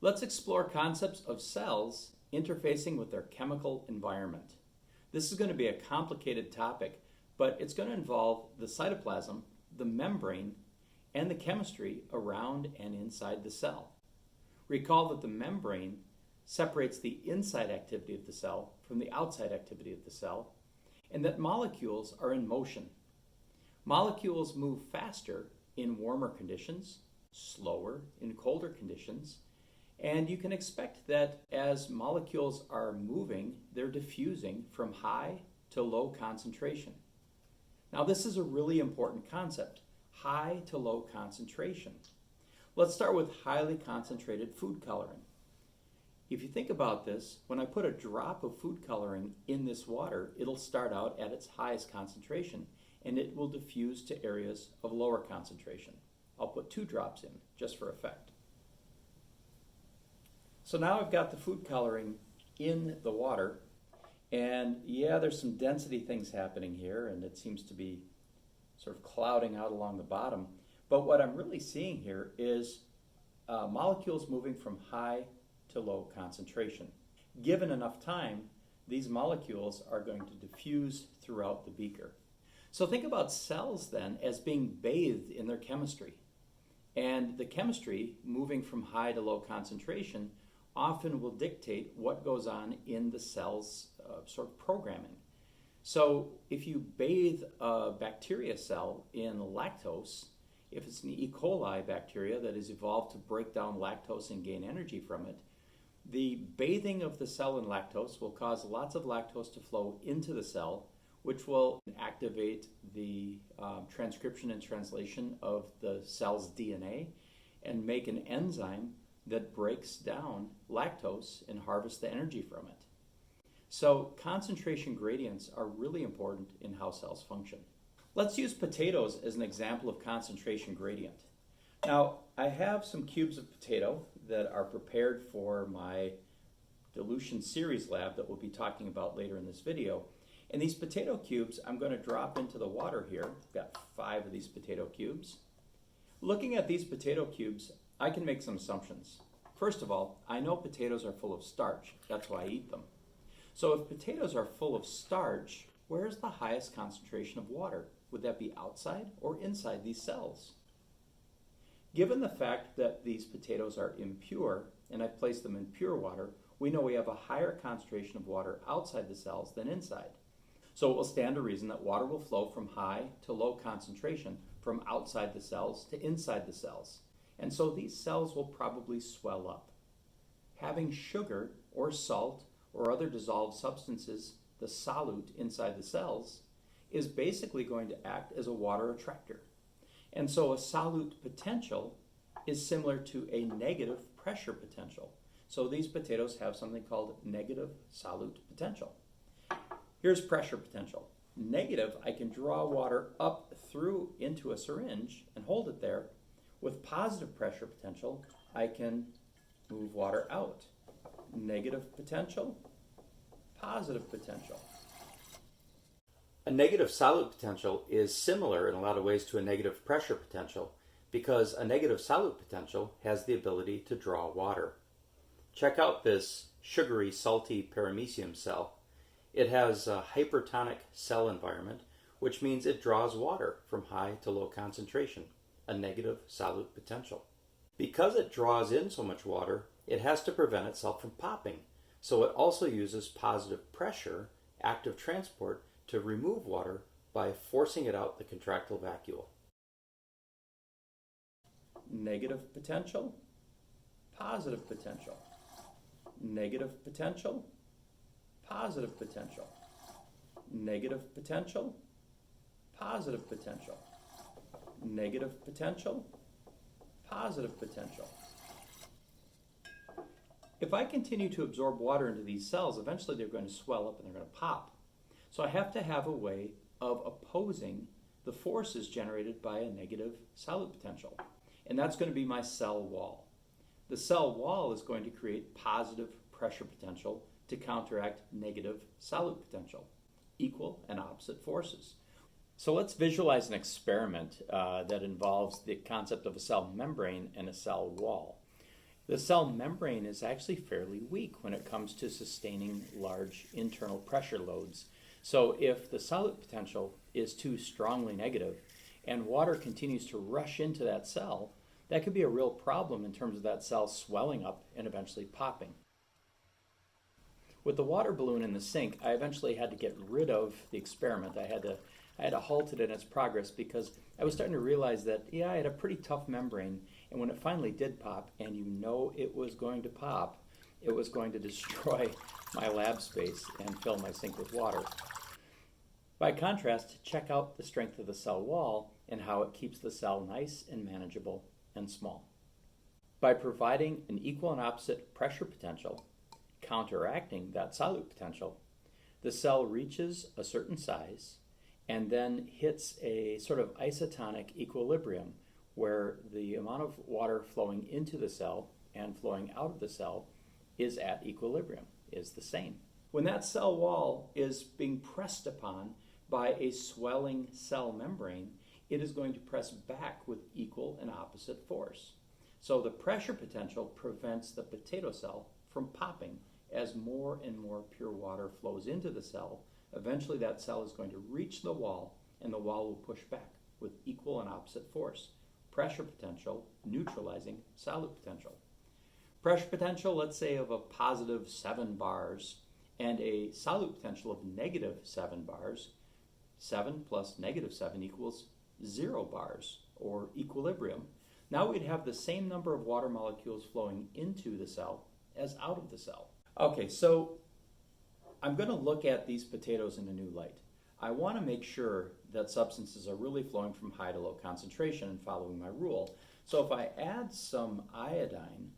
Let's explore concepts of cells interfacing with their chemical environment. This is going to be a complicated topic, but it's going to involve the cytoplasm, the membrane, and the chemistry around and inside the cell. Recall that the membrane separates the inside activity of the cell from the outside activity of the cell, and that molecules are in motion. Molecules move faster in warmer conditions, slower in colder conditions, and you can expect that as molecules are moving, they're diffusing from high to low concentration. Now, this is a really important concept, high to low concentration. Let's start with highly concentrated food coloring. If you think about this, when I put a drop of food coloring in this water, it'll start out at its highest concentration, and it will diffuse to areas of lower concentration. I'll put 2 drops in, just for effect. So now I've got the food coloring in the water, and yeah, there's some density things happening here, and it seems to be sort of clouding out along the bottom. But what I'm really seeing here is molecules moving from high to low concentration. Given enough time, these molecules are going to diffuse throughout the beaker. So think about cells then as being bathed in their chemistry. And the chemistry moving from high to low concentration often will dictate what goes on in the cell's sort of programming. So if you bathe a bacteria cell in lactose, if it's an E. coli bacteria that has evolved to break down lactose and gain energy from it, the bathing of the cell in lactose will cause lots of lactose to flow into the cell, which will activate the transcription and translation of the cell's DNA and make an enzyme that breaks down lactose and harvests the energy from it. So concentration gradients are really important in how cells function. Let's use potatoes as an example of concentration gradient. Now, I have some cubes of potato that are prepared for my dilution series lab that we'll be talking about later in this video. And these potato cubes I'm going to drop into the water here. I've got 5 of these potato cubes. Looking at these potato cubes, I can make some assumptions. First of all, I know potatoes are full of starch. That's why I eat them. So if potatoes are full of starch, where's the highest concentration of water? Would that be outside or inside these cells? Given the fact that these potatoes are impure, and I've placed them in pure water, we know we have a higher concentration of water outside the cells than inside. So it will stand to reason that water will flow from high to low concentration, from outside the cells to inside the cells. And so these cells will probably swell up. Having sugar or salt or other dissolved substances, the solute inside the cells, is basically going to act as a water attractor. And so a solute potential is similar to a negative pressure potential. So these potatoes have something called negative solute potential. Here's pressure potential. Negative, I can draw water up through into a syringe and hold it there. With positive pressure potential, I can move water out. Negative potential, positive potential. A negative solute potential is similar in a lot of ways to a negative pressure potential because a negative solute potential has the ability to draw water. Check out this sugary, salty paramecium cell. It has a hypertonic cell environment, which means it draws water from high to low concentration, a negative solute potential. Because it draws in so much water, it has to prevent itself from popping. So it also uses positive pressure, active transport, to remove water by forcing it out the contractile vacuole. Negative potential, positive potential. Negative potential, positive potential. Negative potential, positive potential. Negative potential, positive potential. If I continue to absorb water into these cells, eventually they're going to swell up and they're going to pop. So I have to have a way of opposing the forces generated by a negative solute potential. And that's going to be my cell wall. The cell wall is going to create positive pressure potential to counteract negative solute potential, equal and opposite forces. So let's visualize an experiment that involves the concept of a cell membrane and a cell wall. The cell membrane is actually fairly weak when it comes to sustaining large internal pressure loads. So if the solute potential is too strongly negative and water continues to rush into that cell, that could be a real problem in terms of that cell swelling up and eventually popping. With the water balloon in the sink, I eventually had to get rid of the experiment. I had to halt it in its progress because I was starting to realize that, I had a pretty tough membrane, and when it finally did pop, and it was going to pop, it was going to destroy my lab space and fill my sink with water. By contrast, check out the strength of the cell wall and how it keeps the cell nice and manageable and small. By providing an equal and opposite pressure potential, counteracting that solute potential, the cell reaches a certain size and then hits a sort of isotonic equilibrium where the amount of water flowing into the cell and flowing out of the cell is at equilibrium, is the same. When that cell wall is being pressed upon by a swelling cell membrane, it is going to press back with equal and opposite force. So the pressure potential prevents the potato cell from popping as more and more pure water flows into the cell. Eventually that cell is going to reach the wall, and the wall will push back with equal and opposite force. Pressure potential neutralizing solute potential. Pressure potential, let's say, of a positive 7 bars and a solute potential of negative 7 bars, 7 plus negative 7 equals 0 bars, or equilibrium. Now we'd have the same number of water molecules flowing into the cell as out of the cell. Okay, so I'm going to look at these potatoes in a new light. I want to make sure that substances are really flowing from high to low concentration and following my rule. So if I add some iodine,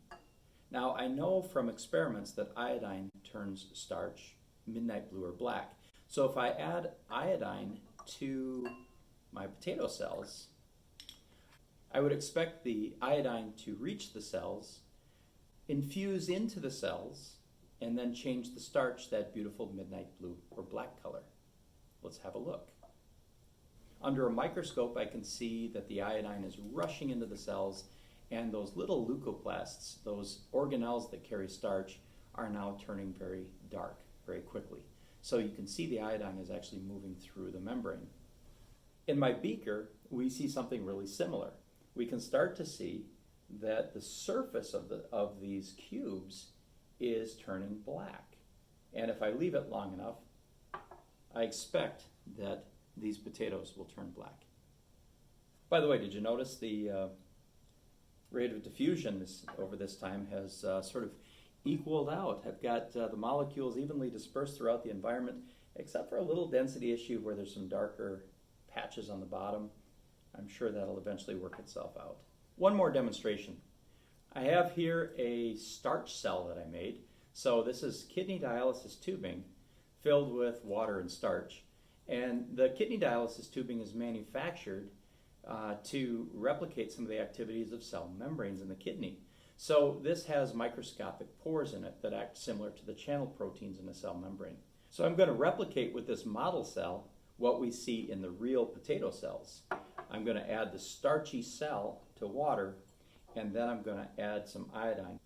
now I know from experiments that iodine turns starch midnight blue or black. So if I add iodine to my potato cells, I would expect the iodine to reach the cells, infuse into the cells, and then change the starch that beautiful midnight blue or black color. Let's have a look. Under a microscope, I can see that the iodine is rushing into the cells, and those little leucoplasts, those organelles that carry starch, are now turning very dark very quickly. So you can see the iodine is actually moving through the membrane. In my beaker, we see something really similar. We can start to see that the surface of these cubes is turning black. And if I leave it long enough, I expect that these potatoes will turn black. By the way, did you notice the rate of diffusion over this time has sort of equaled out? I've got the molecules evenly dispersed throughout the environment, except for a little density issue where there's some darker patches on the bottom. I'm sure that'll eventually work itself out. One more demonstration. I have here a starch cell that I made. So this is kidney dialysis tubing filled with water and starch. And the kidney dialysis tubing is manufactured to replicate some of the activities of cell membranes in the kidney. So this has microscopic pores in it that act similar to the channel proteins in the cell membrane. So I'm going to replicate with this model cell what we see in the real potato cells. I'm going to add the starchy cell to water, and then I'm going to add some iodine.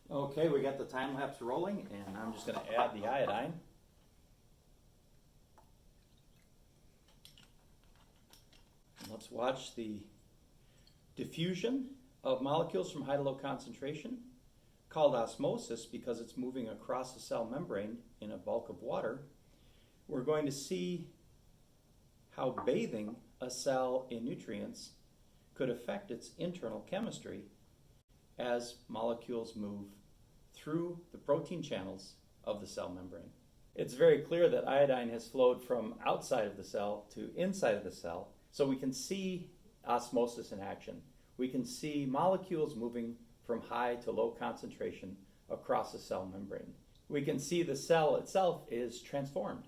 Okay, we got the time lapse rolling, and I'm just going to add the iodine. And let's watch the diffusion of molecules from high to low concentration, called osmosis because it's moving across the cell membrane in a bulk of water. We're going to see how bathing a cell in nutrients could affect its internal chemistry as molecules move through the protein channels of the cell membrane. It's very clear that iodine has flowed from outside of the cell to inside of the cell, so we can see osmosis in action. We can see molecules moving from high to low concentration across the cell membrane. We can see the cell itself is transformed,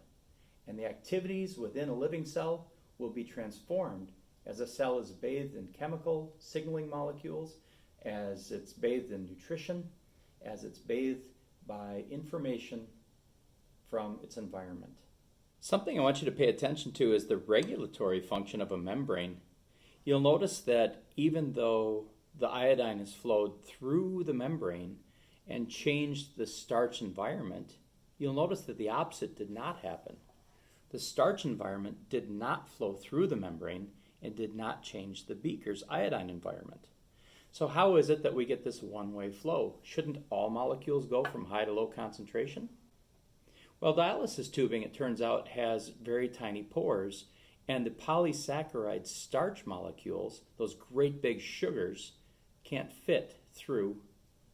and the activities within a living cell will be transformed as a cell is bathed in chemical signaling molecules, as it's bathed in nutrition, as it's bathed by information from its environment. Something I want you to pay attention to is the regulatory function of a membrane. You'll notice that even though the iodine has flowed through the membrane and changed the starch environment, you'll notice that the opposite did not happen. The starch environment did not flow through the membrane and did not change the beaker's iodine environment. So how is it that we get this one-way flow? Shouldn't all molecules go from high to low concentration? Well, dialysis tubing, it turns out, has very tiny pores, and the polysaccharide starch molecules, those great big sugars, can't fit through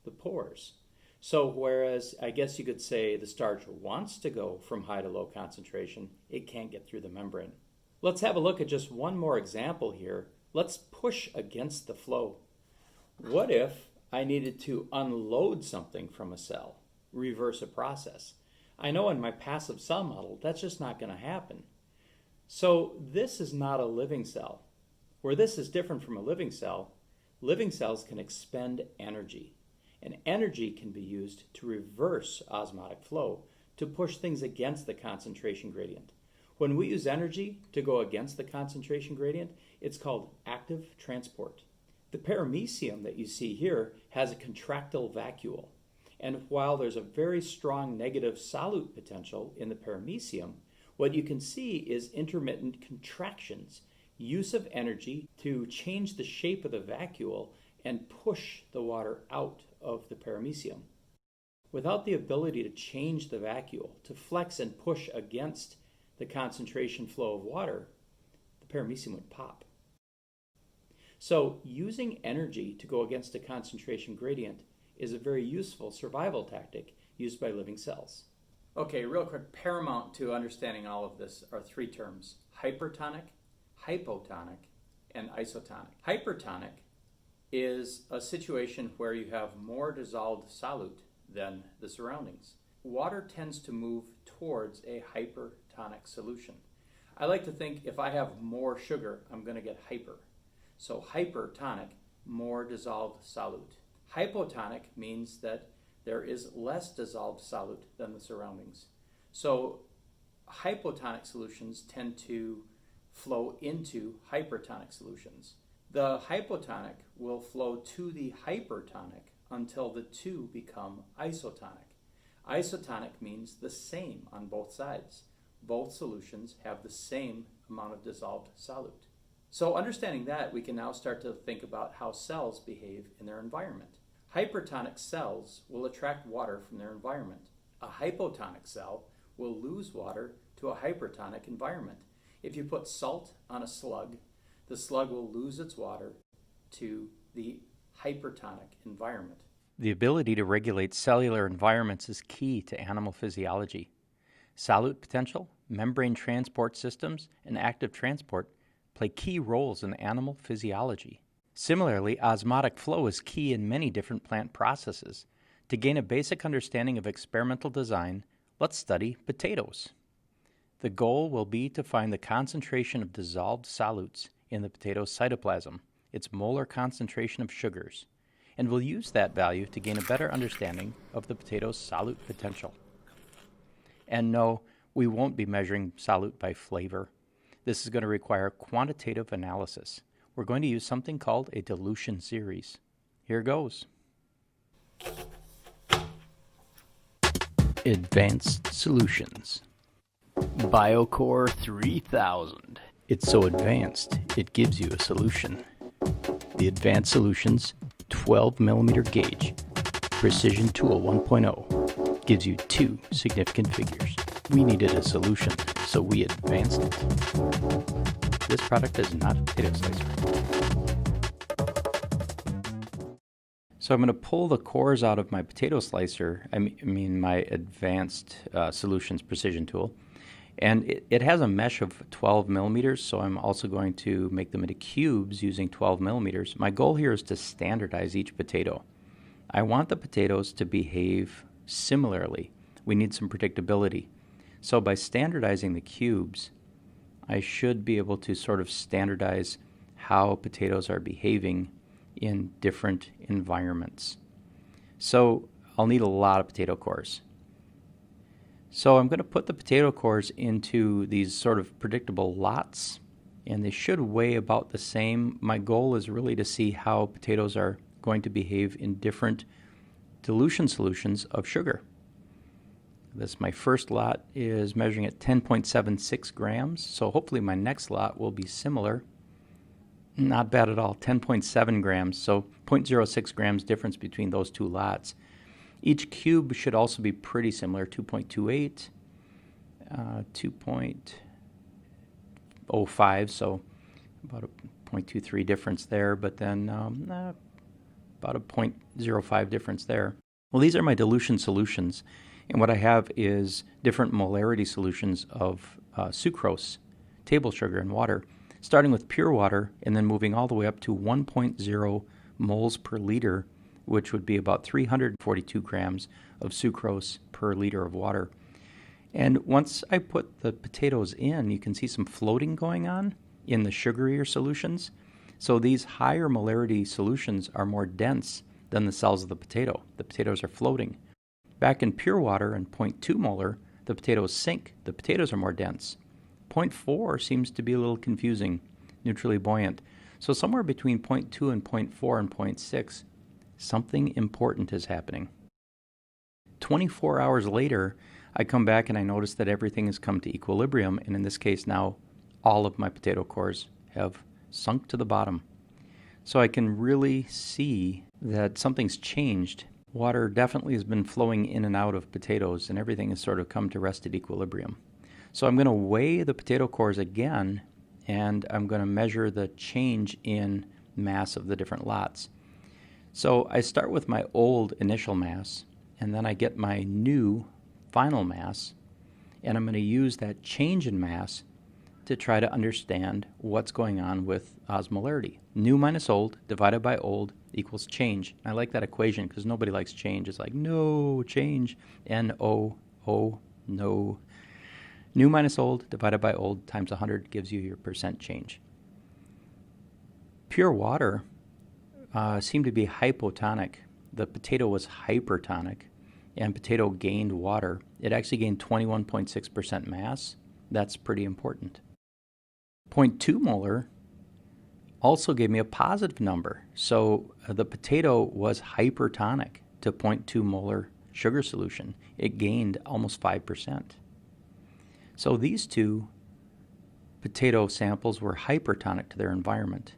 the pores. So whereas I guess you could say the starch wants to go from high to low concentration, it can't get through the membrane. Let's have a look at just one more example here. Let's push against the flow. What if I needed to unload something from a cell, reverse a process? I know in my passive cell model, that's just not going to happen. So this is not a living cell. Where this is different from a living cells can expend energy. And energy can be used to reverse osmotic flow, to push things against the concentration gradient. When we use energy to go against the concentration gradient, it's called active transport. The paramecium that you see here has a contractile vacuole. And while there's a very strong negative solute potential in the paramecium, what you can see is intermittent contractions, use of energy to change the shape of the vacuole and push the water out of the paramecium. Without the ability to change the vacuole, to flex and push against the concentration flow of water, the paramecium would pop. So using energy to go against a concentration gradient is a very useful survival tactic used by living cells. Okay, real quick, paramount to understanding all of this are three terms: hypertonic, hypotonic, and isotonic. Hypertonic is a situation where you have more dissolved solute than the surroundings. Water tends to move towards a hypertonic solution. I like to think if I have more sugar, I'm going to get hyper. So hypertonic, more dissolved solute. Hypotonic means that there is less dissolved solute than the surroundings. So hypotonic solutions tend to flow into hypertonic solutions. The hypotonic will flow to the hypertonic until the two become isotonic. Isotonic means the same on both sides. Both solutions have the same amount of dissolved solute. So understanding that, we can now start to think about how cells behave in their environment. Hypertonic cells will attract water from their environment. A hypotonic cell will lose water to a hypertonic environment. If you put salt on a slug, the slug will lose its water to the hypertonic environment. The ability to regulate cellular environments is key to animal physiology. Solute potential, membrane transport systems, and active transport play key roles in animal physiology. Similarly, osmotic flow is key in many different plant processes. To gain a basic understanding of experimental design, let's study potatoes. The goal will be to find the concentration of dissolved solutes in the potato's cytoplasm, its molar concentration of sugars, and we'll use that value to gain a better understanding of the potato's solute potential. And no, we won't be measuring solute by flavor. This is going to require quantitative analysis. We're going to use something called a dilution series. Here goes. Advanced Solutions. BioCore 3000. It's so advanced, it gives you a solution. The Advanced Solutions 12 millimeter gauge Precision Tool 1.0 gives you two significant figures. We needed a solution, so we advanced it. This product is not a potato slicer. So I'm going to pull the cores out of my potato slicer, I mean my Advanced Solutions Precision Tool. And it has a mesh of 12 millimeters, so I'm also going to make them into cubes using 12 millimeters. My goal here is to standardize each potato. I want the potatoes to behave similarly. We need some predictability. So by standardizing the cubes, I should be able to sort of standardize how potatoes are behaving in different environments. So I'll need a lot of potato cores. So I'm going to put the potato cores into these sort of predictable lots and they should weigh about the same. My goal is really to see how potatoes are going to behave in different dilution solutions of sugar. My first lot is measuring at 10.76 grams, so hopefully my next lot will be similar. Not bad at all, 10.7 grams, so 0.06 grams difference between those two lots. Each cube should also be pretty similar, 2.28, 2.05, so about a 0.23 difference there, but then about a 0.05 difference there. Well, these are my dilution solutions, and what I have is different molarity solutions of sucrose, table sugar, and water, starting with pure water and then moving all the way up to 1.0 moles per liter, which would be about 342 grams of sucrose per liter of water. And once I put the potatoes in, you can see some floating going on in the sugarier solutions. So these higher molarity solutions are more dense than the cells of the potato. The potatoes are floating. Back in pure water and 0.2 molar, the potatoes sink. The potatoes are more dense. 0.4 seems to be a little confusing, neutrally buoyant. So somewhere between 0.2 and 0.4 and 0.6, something important is happening. 24 hours later, I come back and I notice that everything has come to equilibrium, and in this case now, all of my potato cores have sunk to the bottom. So I can really see that something's changed. Water definitely has been flowing in and out of potatoes, and everything has sort of come to rest at equilibrium. So I'm going to weigh the potato cores again, and I'm going to measure the change in mass of the different lots. So I start with my old initial mass, and then I get my new final mass, and I'm going to use that change in mass to try to understand what's going on with osmolarity. New minus old divided by old equals change. I like that equation because nobody likes change. It's like, no, change, N-O-O, no. New minus old divided by old times 100 gives you your percent change. Pure water seemed to be hypotonic. The potato was hypertonic, and potato gained water. It actually gained 21.6% mass. That's pretty important. 0.2 molar also gave me a positive number. So the potato was hypertonic to 0.2 molar sugar solution. It gained almost 5%. So these two potato samples were hypertonic to their environment.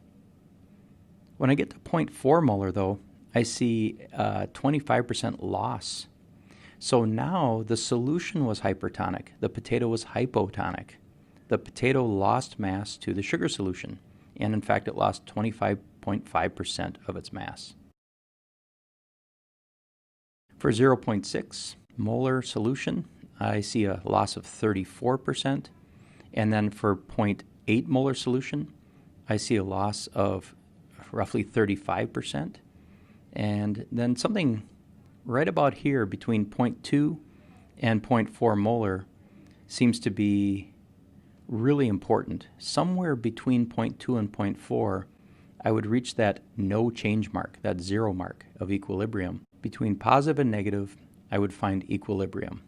When I get to 0.4 molar, though, I see 25% loss. So now the solution was hypertonic. The potato was hypotonic. The potato lost mass to the sugar solution, and in fact it lost 25.5% of its mass. For 0.6 molar solution, I see a loss of 34%, and then for 0.8 molar solution, I see a loss of roughly 35%, and then something right about here between 0.2 and 0.4 molar seems to be really important. Somewhere between 0.2 and 0.4, I would reach that no change mark, that zero mark of equilibrium. Between positive and negative, I would find equilibrium.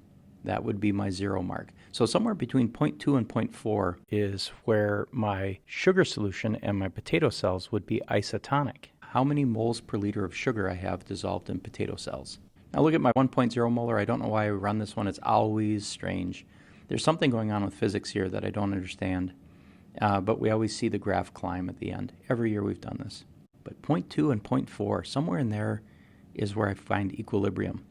That would be my zero mark. So somewhere between 0.2 and 0.4 is where my sugar solution and my potato cells would be isotonic. How many moles per liter of sugar I have dissolved in potato cells. Now look at my 1.0 molar. I don't know why I run this one. It's always strange. There's something going on with physics here that I don't understand, but we always see the graph climb at the end. Every year we've done this. But 0.2 and 0.4, somewhere in there is where I find equilibrium.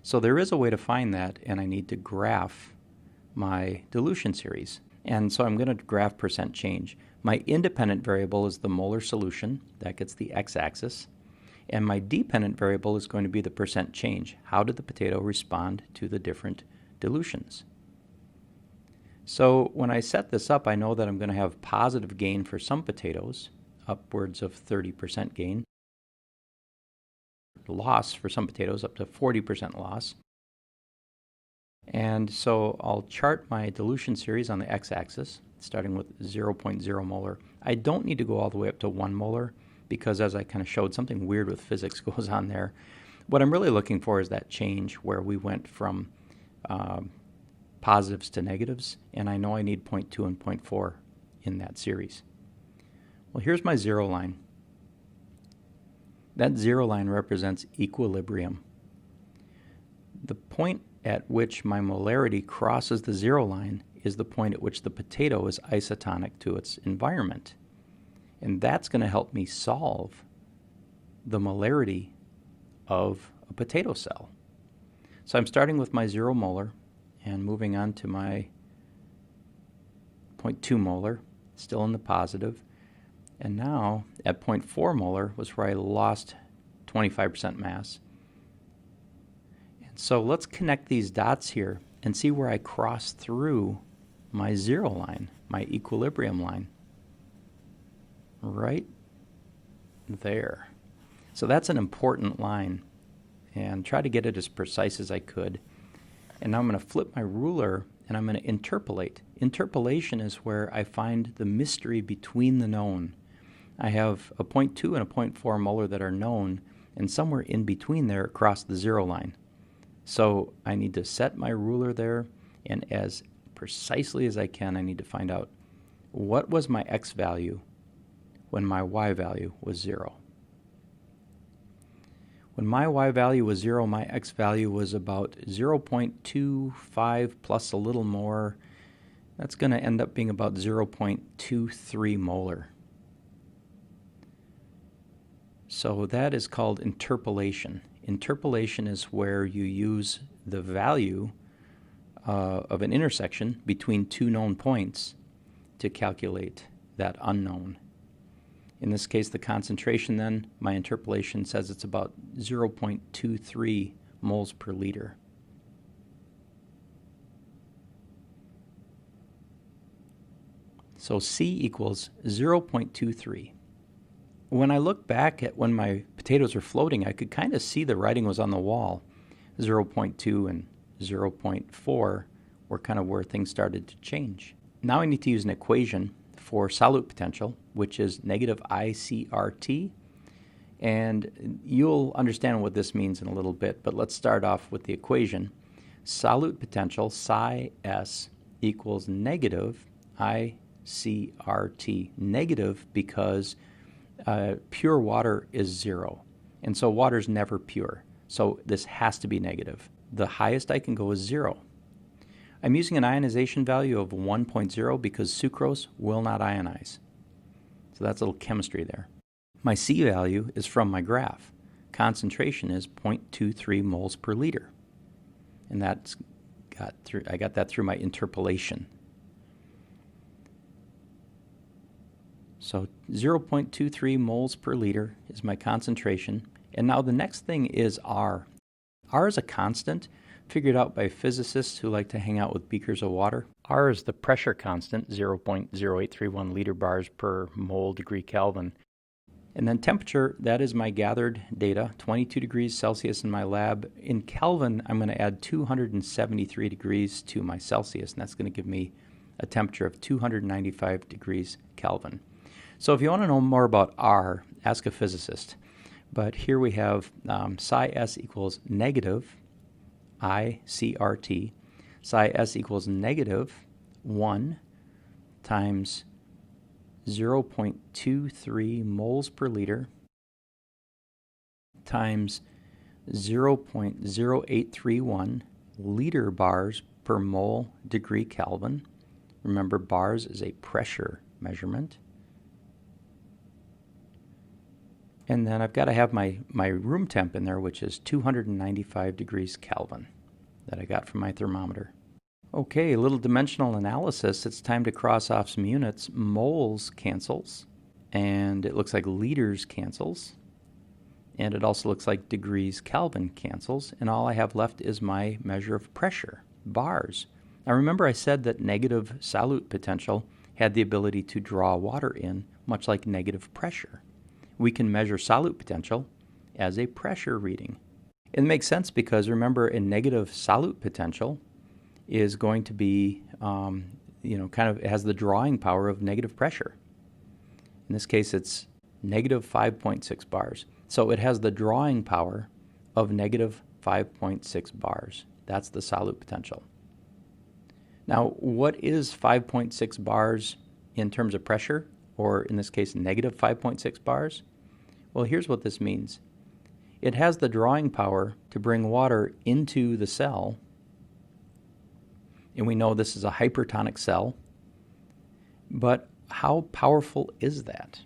So there is a way to find that, and I need to graph my dilution series. And so I'm going to graph percent change. My independent variable is the molar solution. That gets the x-axis. And my dependent variable is going to be the percent change. How did the potato respond to the different dilutions? So when I set this up, I know that I'm going to have positive gain for some potatoes, upwards of 30% gain. Loss for some potatoes, up to 40% loss. And so I'll chart my dilution series on the x-axis, starting with 0.0 molar. I don't need to go all the way up to 1 molar, because as I kind of showed, something weird with physics goes on there. What I'm really looking for is that change where we went from positives to negatives, and I know I need 0.2 and 0.4 in that series. Well, here's my zero line. That zero line represents equilibrium. The point at which my molarity crosses the zero line is the point at which the potato is isotonic to its environment. And that's going to help me solve the molarity of a potato cell. So I'm starting with my 0 molar and moving on to my 0.2 molar, still in the positive. And now at 0.4 molar was where I lost 25% mass. And so let's connect these dots here and see where I cross through my zero line, my equilibrium line. Right there. So that's an important line, and try to get it as precise as I could. And now I'm going to flip my ruler and I'm going to interpolate. Interpolation is where I find the mystery between the known. I have a 0.2 and a 0.4 molar that are known, and somewhere in between there across the zero line. So I need to set my ruler there, and as precisely as I can, I need to find out what was my x value when my y value was 0. When my y value was 0, my x value was about 0.25 plus a little more. That's going to end up being about 0.23 molar. So that is called interpolation. Interpolation is where you use the value of an intersection between two known points to calculate that unknown. In this case, the concentration then, my interpolation says it's about 0.23 moles per liter. So C equals 0.23. When I look back at when my potatoes were floating, I could kind of see the writing was on the wall. 0.2 and 0.4 were kind of where things started to change. Now I need to use an equation for solute potential, which is negative iCRT. And you'll understand what this means in a little bit, but let's start off with the equation. Solute potential, psi S, equals negative iCRT. Negative because pure water is 0. And so water is never pure. So this has to be negative. The highest I can go is 0. I'm using an ionization value of 1.0 because sucrose will not ionize. So that's a little chemistry there. My C value is from my graph. Concentration is 0.23 moles per liter. And I got that through my interpolation. So 0.23 moles per liter is my concentration. And now the next thing is R. R is a constant figured out by physicists who like to hang out with beakers of water. R is the pressure constant, 0.0831 liter bars per mole degree Kelvin. And then temperature, that is my gathered data, 22 degrees Celsius in my lab. In Kelvin, I'm going to add 273 degrees to my Celsius, and that's going to give me a temperature of 295 degrees Kelvin. So if you want to know more about R, ask a physicist. But here we have psi S equals negative iCRT. Psi S equals negative 1 times 0.23 moles per liter times 0.0831 liter bars per mole degree Kelvin. Remember, bars is a pressure measurement. And then I've got to have my room temp in there, which is 295 degrees Kelvin that I got from my thermometer. Okay, a little dimensional analysis. It's time to cross off some units. Moles cancels, and it looks like liters cancels, and it also looks like degrees Kelvin cancels, and all I have left is my measure of pressure, bars. Now remember I said that negative solute potential had the ability to draw water in, much like negative pressure. We can measure solute potential as a pressure reading. It makes sense because remember, a negative solute potential is going to be, it has the drawing power of negative pressure. In this case, it's negative 5.6 bars. So it has the drawing power of negative 5.6 bars. That's the solute potential. Now, what is 5.6 bars in terms of pressure, or in this case, negative 5.6 bars? Well, here's what this means. It has the drawing power to bring water into the cell, and we know this is a hypertonic cell, but how powerful is that?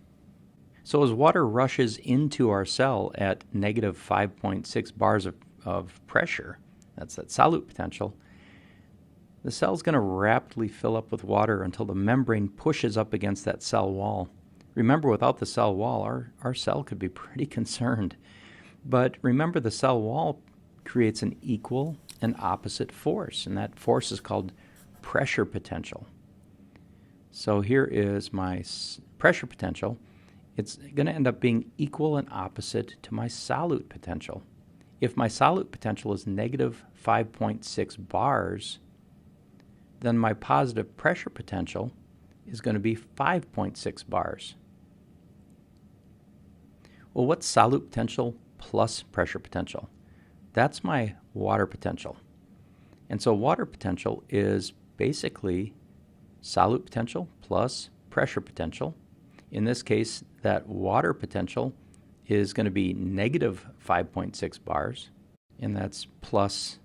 So as water rushes into our cell at negative 5.6 bars of pressure, that's that solute potential, the cell's going to rapidly fill up with water until the membrane pushes up against that cell wall. Remember, without the cell wall, our cell could be pretty concerned. But remember, the cell wall creates an equal and opposite force, and that force is called pressure potential. So here is my pressure potential. It's going to end up being equal and opposite to my solute potential. If my solute potential is negative 5.6 bars, then my positive pressure potential is going to be 5.6 bars. Well, what's solute potential plus pressure potential? That's my water potential. And so water potential is basically solute potential plus pressure potential. In this case, that water potential is going to be negative 5.6 bars, and that's plus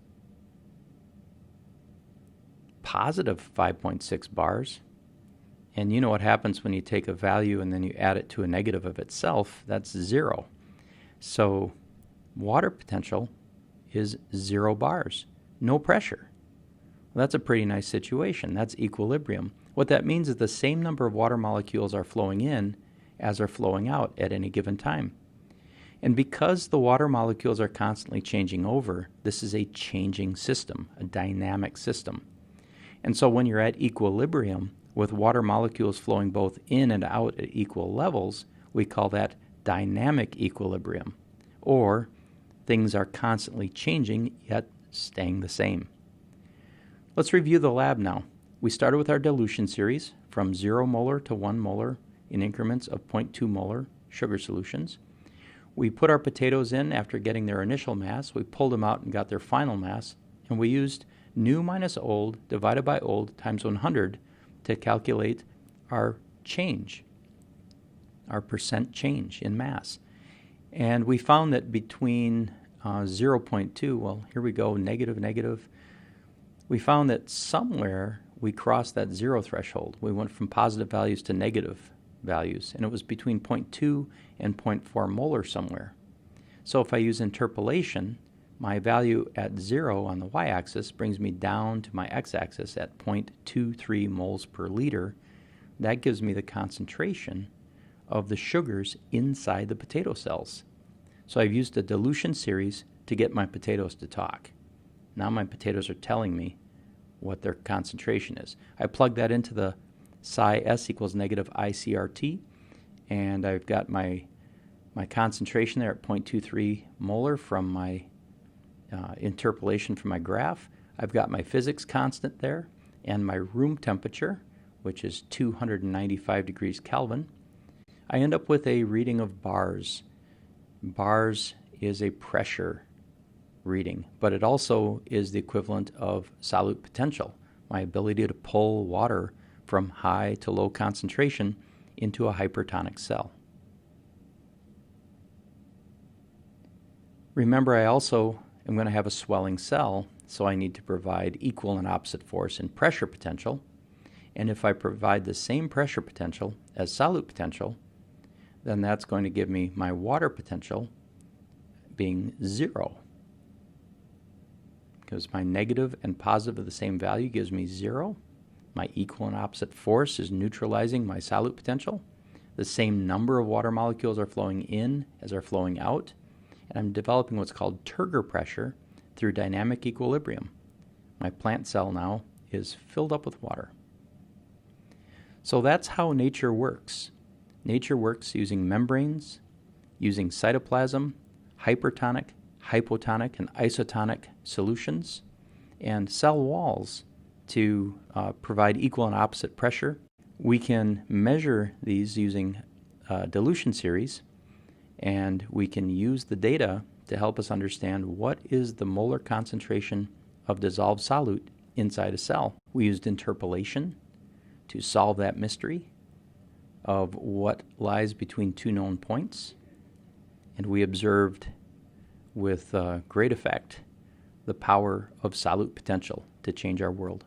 positive 5.6 bars. And you know what happens when you take a value and then you add it to a negative of itself? That's 0. So water potential is 0 bars, no pressure. Well, that's a pretty nice situation. That's equilibrium. What that means is the same number of water molecules are flowing in as are flowing out at any given time. And because the water molecules are constantly changing over, this is a changing system, a dynamic system. And so when you're at equilibrium with water molecules flowing both in and out at equal levels, we call that dynamic equilibrium, or things are constantly changing yet staying the same. Let's review the lab now. We started with our dilution series from 0 molar to 1 molar in increments of 0.2 molar sugar solutions. We put our potatoes in after getting their initial mass. We pulled them out and got their final mass, and we used new minus old divided by old times 100 to calculate our change, our percent change in mass. And we found that between 0.2, well, here we go, negative, we found that somewhere we crossed that 0 threshold. We went from positive values to negative values, and it was between 0.2 and 0.4 molar somewhere. So if I use interpolation, my value at 0 on the y-axis brings me down to my x-axis at 0.23 moles per liter. That gives me the concentration of the sugars inside the potato cells. So I've used a dilution series to get my potatoes to talk. Now my potatoes are telling me what their concentration is. I plug that into the psi s equals negative iCRT, and I've got my concentration there at 0.23 molar from my interpolation from my graph. I've got my physics constant there and my room temperature, which is 295 degrees Kelvin. I end up with a reading of bars. Bars is a pressure reading, but it also is the equivalent of solute potential, my ability to pull water from high to low concentration into a hypertonic cell. Remember, I also am going to have a swelling cell, so I need to provide equal and opposite force in pressure potential. And if I provide the same pressure potential as solute potential, then that's going to give me my water potential being 0. Because my negative and positive of the same value gives me 0. My equal and opposite force is neutralizing my solute potential. The same number of water molecules are flowing in as are flowing out. And I'm developing what's called turgor pressure through dynamic equilibrium. My plant cell now is filled up with water. So that's how nature works. Nature works using membranes, using cytoplasm, hypertonic, hypotonic, and isotonic solutions, and cell walls to provide equal and opposite pressure. We can measure these using dilution series, and we can use the data to help us understand what is the molar concentration of dissolved solute inside a cell. We used interpolation to solve that mystery, of what lies between two known points, and we observed with great effect the power of solute potential to change our world.